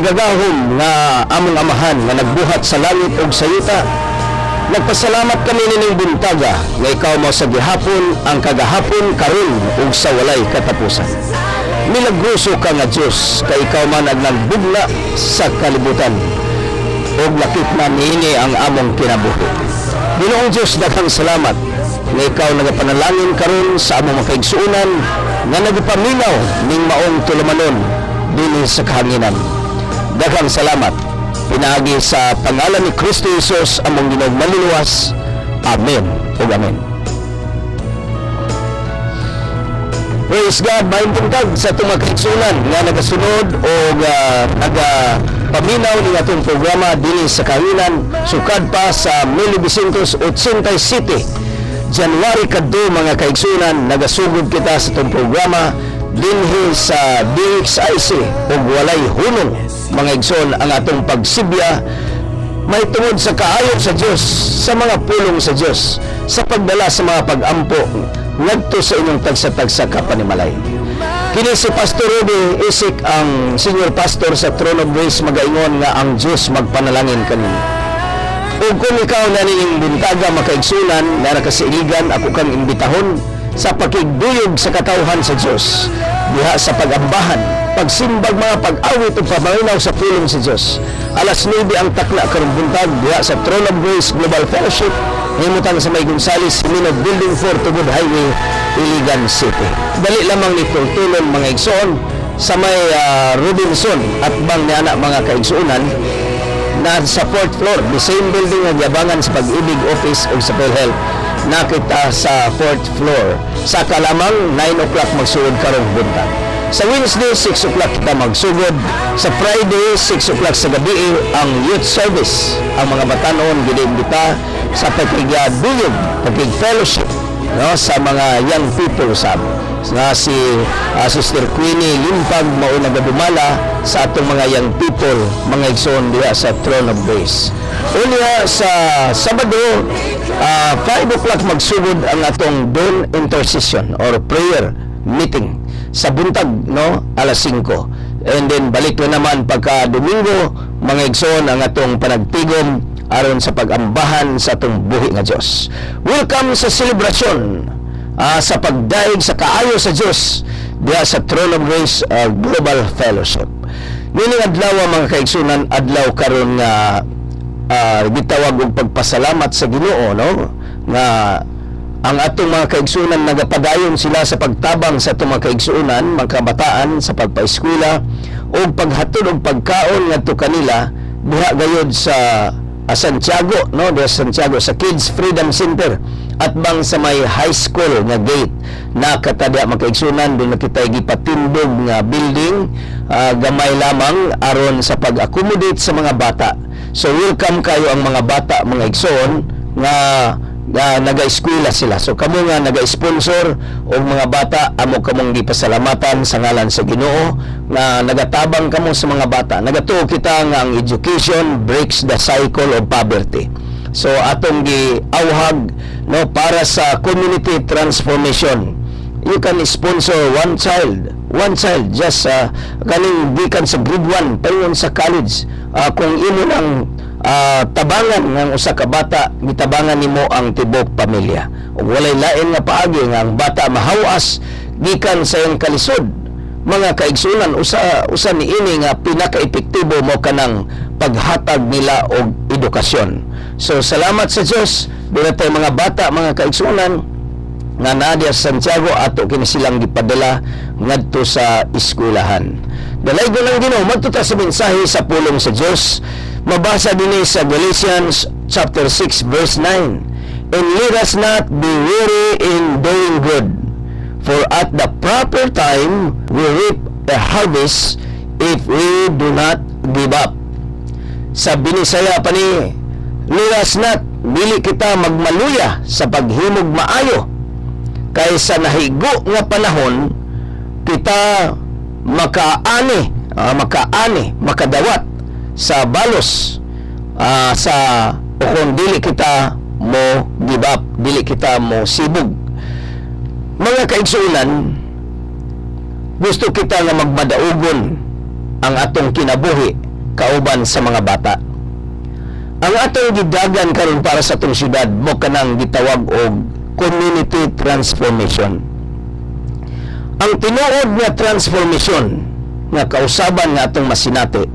Nagagahom nga among amahan nga nagbuhat sa langit ug sa yuta. Nagpasalamat kami nining buntaga nga ikaw mo sa gihapon ang kagahapon karon ug sa walay katapusan. Milagroso ka nga Dios kay ikaw man ang nagbugna sa kalibutan ug lakip na niini ang among kinabuhi. Ginoong Dios, daghang salamat nga ikaw nagapanalangin karon sa among makaigsuonan nga nagapaminaw ning maong tulumanon dinhi sa kahanginan. Daghang salamat. Pinaagi sa pangalan ni Kristo Jesus among Ginoong maluluwas. Amen ug amen. Praise God. Mahimpungkag sa itong mga kaigsuonan nga nagasunod o nagapaminaw ng atong programa dinhi sa kahanginan sukad pa sa 1987 January kadto mga kaigsuonan. Nagasugod kita sa itong programa dinhi sa DXIC ug walay hunong mga igsoon ang atong pagsibya may tungod sa kaayo sa Dios, sa mga pulong sa Dios, sa pagdala sa mga pag-ampo ngadto sa inyong tagsa-tagsa kapanimalay. Kini si Pastor Rudy Isik, ang senior pastor sa Throne of Grace, magaingon nga ang Dios magpanalangin kanimo. Ug kung ikaw na ning buntaga makaigsunan na nakasiiligan, ako kang imbitahon sa pakigduyog sa katawhan sa Dios diha sa pagambahan, pagsimbag, mga pag-awit ug pamanginaw sa pulong sa Dios. Alas 9 ang takna karong buntag diha sa Throne of Grace Global Fellowship, himutan sa May Gonzales, Minot Building 4, Tubod Highway, Iligan City. Dali lamang ni tulon mga igsoon sa may Robinson at bang ni anak mga kaigsuonan na sa 4th floor, the same building nga giabangan sa Pag-ibig Office o sa PhilHealth. Nakita sa 4th floor. Saka lamang 9 o'clock magsugod karong buntag. Sa Wednesday 6 o'clock kita magsugod. Sa Friday 6 o'clock sa gabi ang youth service. Ang mga batanon giniimbita sa pagigduyog, pagig-fellowship, no, sa mga young people sa si Sister Queenie Limpag mao nagadumala sa atong mga young people, mga igsoon diha sa Throne of Grace. Unya sa Sabado 5 o'clock magsugod ang atong dawn intercession or prayer meeting sa buntag, no, alas 5. And then balik na naman pagka Domingo mga igsoon ang atong panagtigom aron sa pagambahan sa atong buhi nga Dios. Welcome sa selebrasyon sa pagdaig sa kaayo sa Dios diha sa Throne of Grace Global Fellowship. Nining adlaw mga kaigsunan, adlaw karon nga gitawag og pagpasalamat sa Ginoo, no, nga ang atong mga kaigsunan nagapadayon sila sa pagtabang sa atong mga kaigsunan, mga kabataan sa pagpaeskwela o paghatod og pagkaon ngadto kanila diha gayud sa Santiago, no, diha sa Santiago sa Kids Freedom Center at bang sa may high school nga gate na katadya mga kaigsunan. Doon na kita gipatindog nga building, gamay lamang aron sa pag-accommodate sa mga bata. So welcome kayo ang mga bata mga igsoon nga naga-eskwela sila. So kamo nga naga-sponsor og mga bata, amo kamong gipasalamatan sa ngalan sa Ginoo nga nagatabang kamo sa mga bata. Nagatuo kita nga ang education breaks the cycle of poverty. So atong giawhag, no, para sa community transformation. You can sponsor one child just kaning gikan sa grade 1 paingon sa college. Kung imo nang tabangan ng usa ka bata, gitabangan nimo ang tibok pamilya. Ug walay lain nga paagi nga ang bata mahawas gikan sa iyang kalisod. Mga kaigsunan, usa niini nga pinaka-epektibo mo kanang paghatag nila og edukasyon. So salamat sa Dios, doon tayo mga bata mga kaigsunan nga nadia sa Santiago ato kini silang gipadala ngadto sa eskwelahan. Dalay ko lang Ginoo magtuta sa mensahe sa pulong sa Dios. Mabasa dinhi sa Galatians chapter 6 verse 9. And let us not be weary in doing good, for at the proper time we reap a harvest if we do not give up. Sa binisaya pa ni, let us not, dili kita magmaluya sa paghimog maayo, kaysa nahigo nga panahon kita makadawat sa balos sa kung dili kita mo give up, dili kita mo sibog. Mga kaigsunan, gusto kita nga magmadaugon ang atong kinabuhi kauban sa mga bata. Ang atong gidagan karon para sa atong syudad mo kanang gitawag og community transformation. Ang tinuod nga transformation nga kausaban nga atong masinati,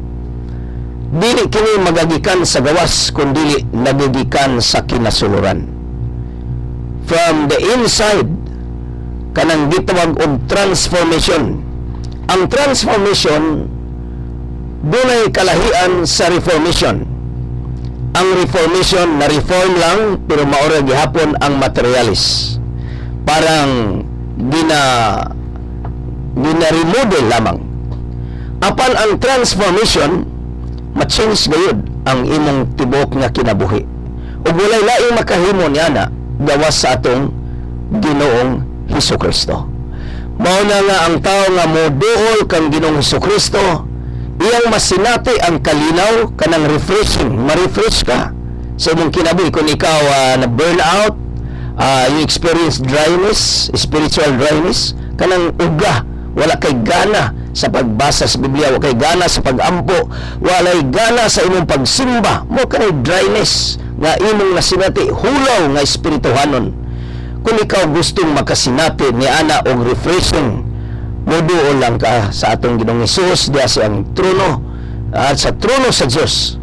dili kini magagikan sa gawas kundi nagagikan sa kinasuluran. From the inside, kanang gitawag og transformation. Ang transformation dunay kalahian sa reformation. Ang reformation na reform lang pero maura gihapon ang materialis. Parang gina-remodel lamang. Apan ang transformation ma-change gayud ang imong tibok nga kinabuhi. Ug walay laing makahimo niana gawas sa atong Ginoong Hesukristo. Mao na nga ang tao nga moduol kang Ginoong Hesukristo, iyang masinati ang kalinaw kanang refreshing, ma-refresh ka sa imong kinabuhi. Kung ikaw na burnout, you experience dryness, spiritual dryness, kanang uga, wala kay gana sa pagbasa sa Biblia, wala kay gana sa pagampo, wala kay gana sa imong pagsimba, mo kanay dryness nga imong nasinati, hulaw nga espirituhanon. Kung ikaw gustong makasinati ni ana og refreshing, moduol lang ka sa atong Ginoong Hesus diha sa ang trono, at sa trono sa Dios.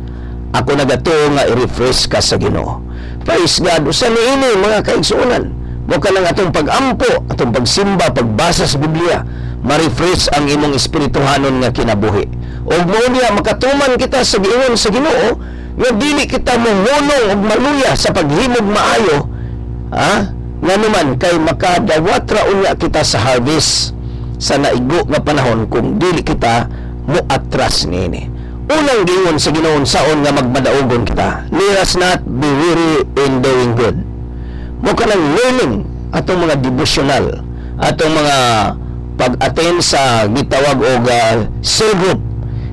Ako nagatuo nga i-refresh ka sa Ginoo. Praise God. Usa niini mga kaigsuonan, mo ka lang atong pagampo, atong pagsimba, pagbasa sa Biblia, ma-refresh ang imong espirituhanon nga kinabuhi. Og mo niya makatuman kita sa giingon sa Ginoo, nga dili kita mumunong og maluya sa paghimog maayo, nga naman kay makadawatra unya kita sa harvest sa naigo nga panahon kung dili kita muatras niini. Unang giingon sa Ginoo saon nga magmadaugon kita, let us not be weary in doing good. Mo kanang learning atong mga devotional, atong mga pag-attend sa gitawag og cell group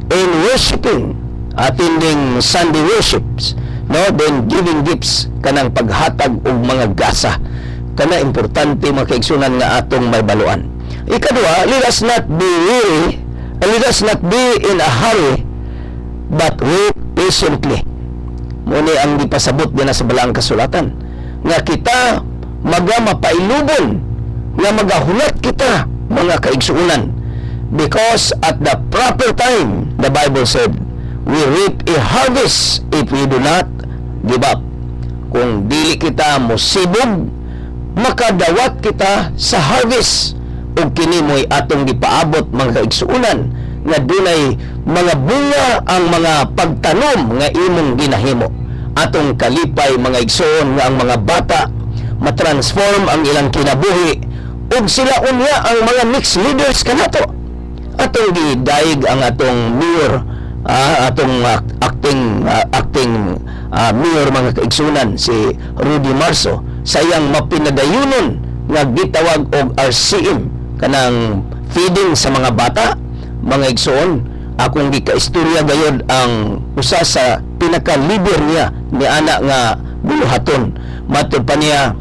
in worshiping, attending Sunday worships, no, then giving gifts, kanang paghatag og mga gasa, kana importante mga kaigsunan nga atong may baluan. Ikaduha, let us not be weary, and let us not be in a hurry, but wait patiently. Muna ang gipasabot din sa balaang kasulatan, nga kita mapailubon, nga magahulat kita mga kaigsuunan, because at the proper time, the Bible said, we reap a harvest if we do not give up. Kung dili kita mosibog, makadawat kita sa harvest, ug kini mo'y atong gipaabot mga kaigsuunan nga dunay mga bunga ang mga pagtanom nga imong ginahimo. Atong kalipay mga igsoon nga ang mga bata matransform ang ilang kinabuhi, ug sila unya ang mga next leaders kanato. Atong gidaig ang atong mayor, atong acting mayor mga kaigsunan si Rudy Marso, sayang mapinadayunon nga gitawag og RCM, kanang feeding sa mga bata. Mga igsoon, akong gikaistorya gayod ang usa sa pinaka-leader niya ni ana nga buluhaton. Matud pa niya,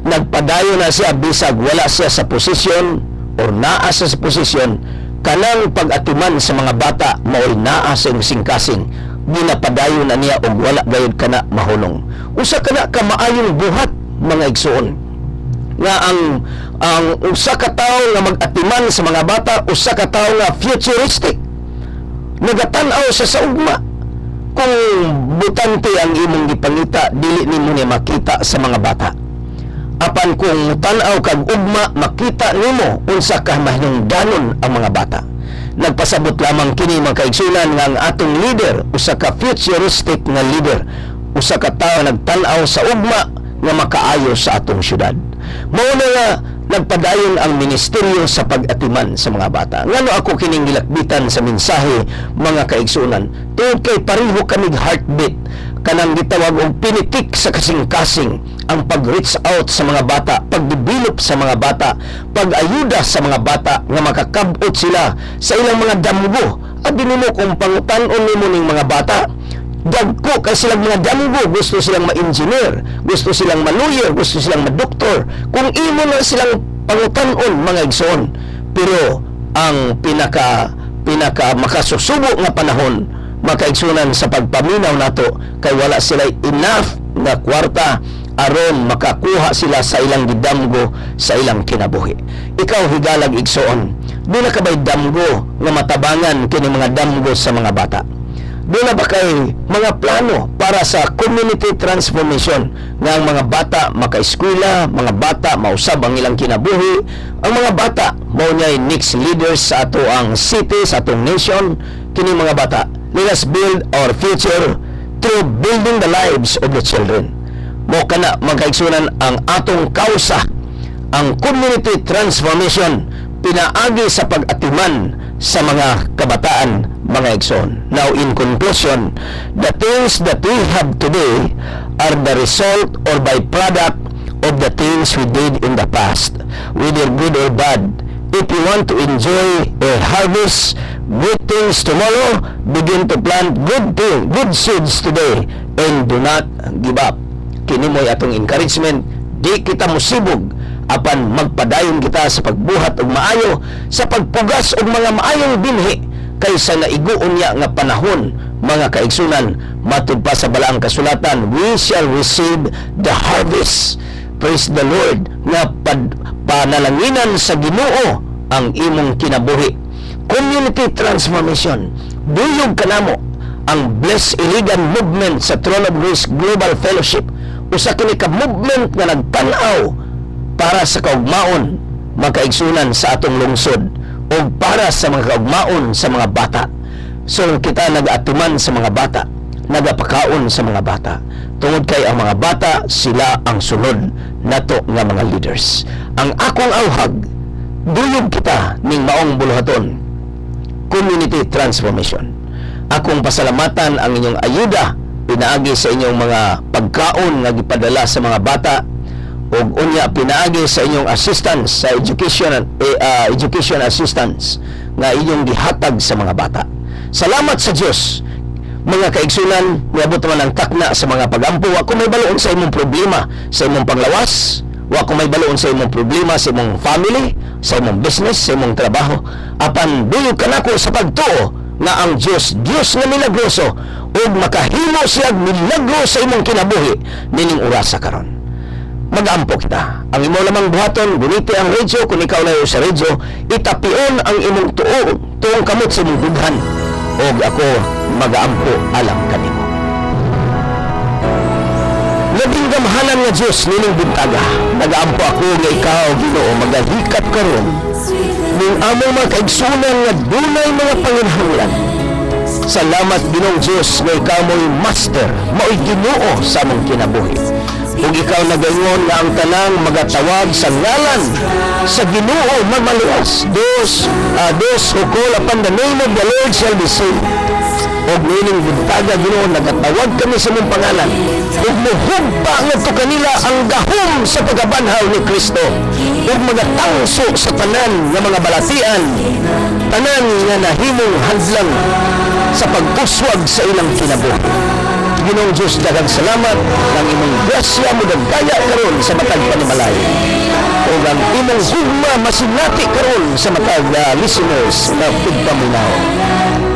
nagpadayon na siya bisag wala siya sa posisyon or naa siya sa posisyon, kanang pag-atuman sa mga bata mao'y naa sa singkasing, ginapadayon na niya og wala gayud kana mahunong. Usa kana ka maayong buhat mga igsoon, nga ang usa ka tawo nga mag-atiman sa mga bata, usa ka tawo nga futuristic, nagatan-aw sa ugma. Kung butante ang imong gipangita, dili nimo ni makita sa mga bata. Apan kung tan-aw kag ugma, makita nimo unsa ka mahinungdanon ang mga bata. Nagpasabot lamang kini mga kaigsunan nga ang atong leader, usa ka futuristic nga leader, usa ka tawo nagtan-aw sa ugma nga makaayo sa atong syudad. Mao na nga nagpadayon ang ministeryo sa pag-atiman sa mga bata. Ngano ako kining gilakbitan sa mensahe mga kaigsunan, tungod kay pareho kamig heartbeat, kanang gitawag og pinitik sa kasing-kasing ang pag-reach out sa mga bata, pag-develop sa mga bata, pag-ayuda sa mga bata nga makakabot sila sa ilang mga damgo. Abi nimo kung pangutan-on nimo ning mga bata, dagko kay silang mga damgo, gusto silang ma-engineer, gusto silang ma-lawyer, gusto silang ma-doktor. Kung imo na silang pangutan-on mga igsoon, pero ang pinaka makasusubo nga panahon makaigsunan sa pagpaminaw nato kay wala sila enough nga kwarta aron makakuha sila sa ilang gidamgo sa ilang kinabuhi. Ikaw higalag igsoon, di na kabay damgo nga matabangan kini mga damgo sa mga bata. Di na ba kay mga plano para sa community transformation nga ang mga bata makaeskwela, mga bata mausab ang ilang kinabuhi, ang mga bata mao nyay next leaders sa ato ang city, sa atong nation. Kini mga bata, let us build our future through building the lives of the children. Mo kana magkaigsunan ang atong kausa, ang community transformation pinaagi sa pag-atiman sa mga kabataan, mga igsoon. Now in conclusion, the things that we have today are the result or byproduct of the things we did in the past, whether good or bad. If you want to enjoy a harvest, good things tomorrow, begin to plant good seeds today, and do not give up. Kini mo'y atong encouragement, di kita musibog apan magpadayon kita sa pagbuhat og maayo, sa pagpugas og mga maayong binhi kaysa naiguon niya nga panahon, mga kaigsunan, matud pa sa balaang kasulatan, we shall receive the harvest. Praise the Lord, nga panalanginan sa Ginoo ang imong kinabuhi. Community transformation, duyog kanamo ang Bless Iligan movement sa Throne of Grace Global Fellowship, usa kini ka movement nga nagtan-aw para sa kaugmaon, makaigsunan sa atong lungsod, o para sa mga kaugmaon sa mga bata. So kita nag-atuman sa mga bata, nagapakaon sa mga bata, tungod kay ang mga bata sila ang sunod nato nga mga leaders. Ang akong awhag, duyog kita ning maong buluhaton, community transformation. Akong pasalamatan ang inyong ayuda pinaagi sa inyong mga pagkaon nga gipadala sa mga bata, ug unya pinaagi sa inyong assistance sa education assistance nga inyong gihatag sa mga bata. Salamat sa Dios, mga kaigsunan, niabot man ang takna sa mga pagampo. Wa ko may baloon sa imong problema sa imong panglawas, wa ko may baloon sa imong problema sa imong family, sa imong business, sa imong trabaho. Apan duyog kanako sa pagtuo nga ang Dios nga milagroso, ug makahimo siya milagro sa imong kinabuhi nining orasa karon. Mag-ampo kita. Ang imo lamang buhaton, guniti ang radyo, kung ikaw na sa radyo, itapion ang imong tuong kamot sa imong dughan, ug ako mag-ampo alang kanimo. Labing gamhanan nga Diyos nining buntaga, nag-ampo ako nga ikaw, Ginoo, magahikat karon ning among mga kaigsunan nga dunay mga panginahanglan. Salamat Ginoong Diyos nga ikaw mo'y master, mao'y Ginoo sa among kinabuhi. Ug ikaw nagaingon nga ang tanang magatawag sa ngalan sa Ginoo mamaluwas. Those who call upon the name of the Lord shall be saved. Og nining buntaga Ginoo, nagatawag kami sa imong pangalan, ug muhugpa ngadto kanila ang gahom sa pagabanhaw ni Kristo, ug magatangso sa tanan nga mga balatian, tanan nga nahimong hadlang sa pagkuswag sa ilang kinabuhi. Ginoong Diyos, daghang salamat ng imong grasya mo dagkaya karon sa matag panimalay, o ang imong hugma masinati karon sa matag listeners na pagpaminaw.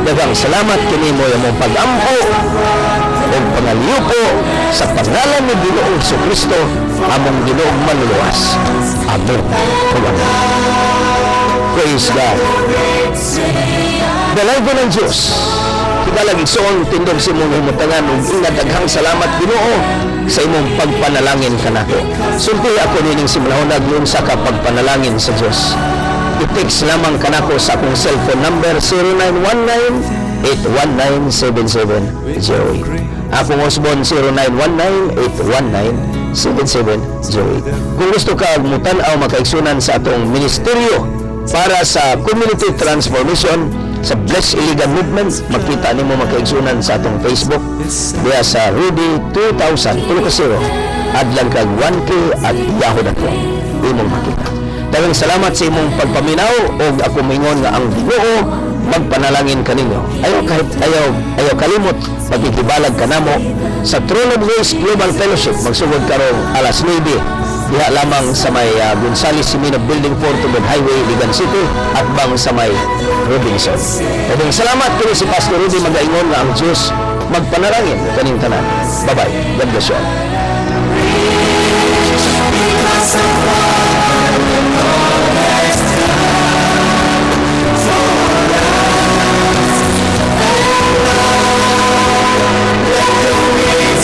Daghang salamat kini mo imong pag-ampo o pangaliupo sa pangalan ni Ginoong Jesucristo, among Ginoong manluluwas. Amen. Praise God. Dalago ng Diyos, higalag igsoon tindog sa imong himutangan, ug daghang salamat Ginoo sa imong pagpanalangin kanako. Sulti ako nining simulahon sa kapagpanalangin sa Dios. I-text lamang kanako sa akong cellphone number 0919-819-7708. Akong Osborne 0919-819-7708. Kung gusto ka mutan-aw makaigsunan sa atong ministeryo para sa community transformation sa Bless Iligan Movement, makita nimo makaigsunan sa atong Facebook diya sa Rudy 2000 adlang kag 1K at yahoo.com. Imong makita. Daghang salamat sa imong pagpaminaw, og ako mingon nga ang Ginoo magpanalangin kaninyo. Ayaw kalimot pagkikibalag kanamo sa Throne of Grace Global Fellowship. Magsugod karong alas 9 diha lamang sa may Gonzales Simino Building 4 Tubod Highway, Ligan City at bang sa may Robinson. Daghang salamat kini si Pastor Rudy magaingon nga ang Dios magpanalangin kaning tanan. Bye-bye. God bless you all.